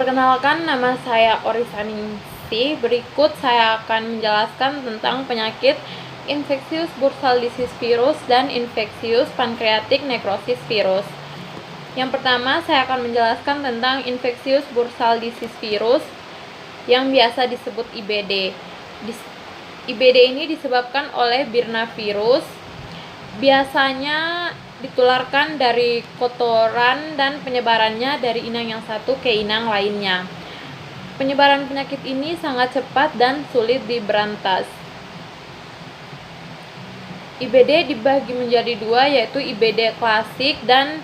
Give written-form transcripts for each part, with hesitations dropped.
Perkenalkan, nama saya Orisaningsih. Berikut saya akan menjelaskan tentang penyakit infectious bursal disease virus dan infectious pancreatic necrosis virus. Yang pertama, saya akan menjelaskan tentang infectious bursal disease virus yang biasa disebut IBD. IBD ini disebabkan oleh Birna virus. Biasanya ditularkan dari kotoran dan penyebarannya dari inang yang satu ke inang lainnya. Penyebaran penyakit ini sangat cepat dan sulit diberantas. IBD dibagi menjadi dua, yaitu IBD klasik dan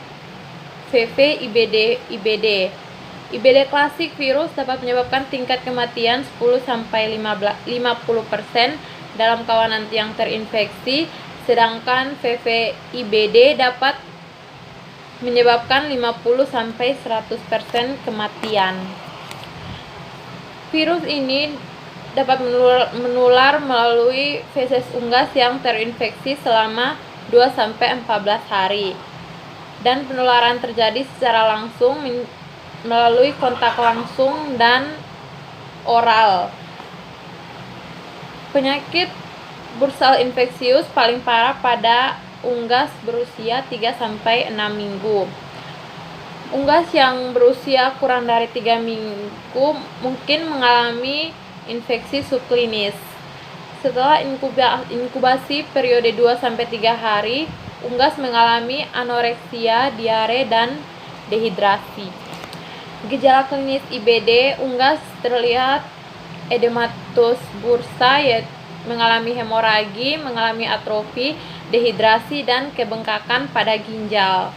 VV-IBD. IBD klasik virus dapat menyebabkan tingkat kematian 10-50% dalam kawanan yang terinfeksi, sedangkan VV-IBD dapat menyebabkan 50-100% kematian. Virus ini dapat menular melalui feses unggas yang terinfeksi selama 2-14 hari, dan penularan terjadi secara langsung melalui kontak langsung dan oral. Penyakit bursal infeksius paling parah pada unggas berusia 3-6 minggu. Unggas yang berusia kurang dari 3 minggu mungkin mengalami infeksi subklinis. Setelah inkubasi periode 2-3 hari, unggas mengalami anoreksia, diare, dan dehidrasi. Gejala klinis IBD, unggas terlihat edematus bursa, yaitu mengalami hemoragi, mengalami atrofi, dehidrasi, dan kebengkakan pada ginjal.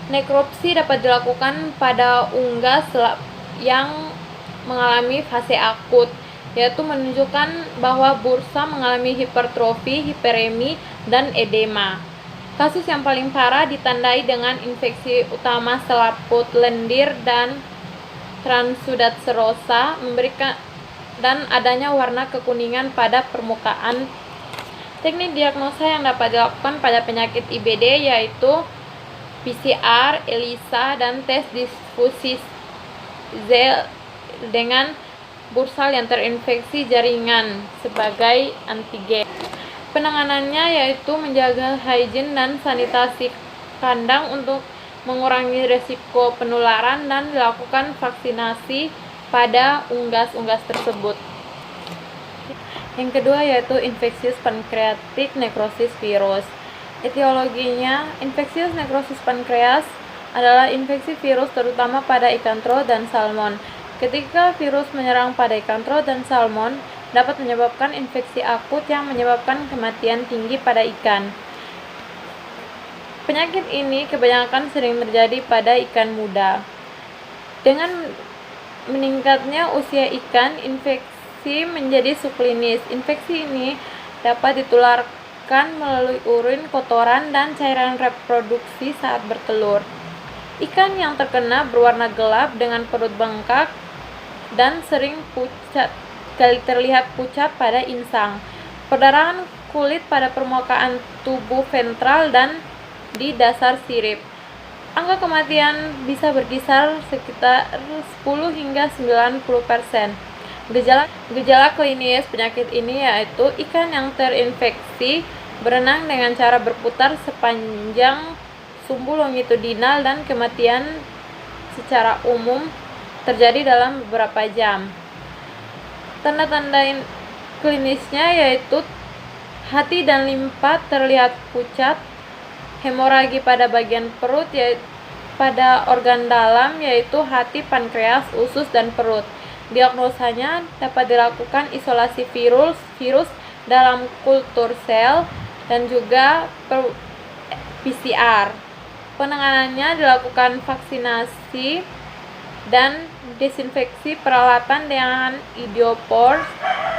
Nekropsi dapat dilakukan pada unggas yang mengalami fase akut, yaitu menunjukkan bahwa bursa mengalami hipertrofi, hiperemi, dan edema. Kasus yang paling parah ditandai dengan infeksi utama selaput lendir dan Transudate serosa, dan adanya warna kekuningan pada permukaan. Teknik diagnosa yang dapat dilakukan pada penyakit IBD yaitu PCR, ELISA, dan tes difusi Z dengan bursal yang terinfeksi jaringan sebagai antigen. Penanganannya yaitu menjaga hygiene dan sanitasi kandang untuk mengurangi risiko penularan dan dilakukan vaksinasi pada unggas-unggas tersebut. Yang kedua yaitu infectious pancreatic necrosis virus. Etiologinya, infectious necrosis pankreas adalah infeksi virus terutama pada ikan trout dan salmon. Ketika virus menyerang pada ikan trout dan salmon, dapat menyebabkan infeksi akut yang menyebabkan kematian tinggi pada ikan. Penyakit ini kebanyakan sering terjadi pada ikan muda. Dengan meningkatnya usia ikan, infeksi menjadi subklinis. Infeksi ini dapat ditularkan melalui urin, kotoran, dan cairan reproduksi saat bertelur. Ikan yang terkena berwarna gelap dengan perut bengkak dan sering terlihat pucat pada insang. Perdarahan kulit pada permukaan tubuh ventral dan di dasar sirip. Angka kematian bisa berkisar sekitar 10-90%. Gejala klinis penyakit ini yaitu ikan yang terinfeksi berenang dengan cara berputar sepanjang sumbu longitudinal, dan kematian secara umum terjadi dalam beberapa jam. Tanda-tanda klinisnya yaitu hati dan limpa terlihat pucat, hemoragi pada bagian perut, yaitu pada organ dalam yaitu hati, pankreas, usus, dan perut. Diagnosanya dapat dilakukan isolasi virus dalam kultur sel dan juga PCR. Penanganannya dilakukan vaksinasi dan desinfeksi peralatan dengan idiopor,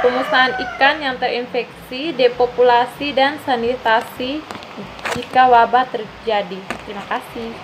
pemusnahan ikan yang terinfeksi, depopulasi, dan sanitasi jika wabah terjadi. Terima kasih.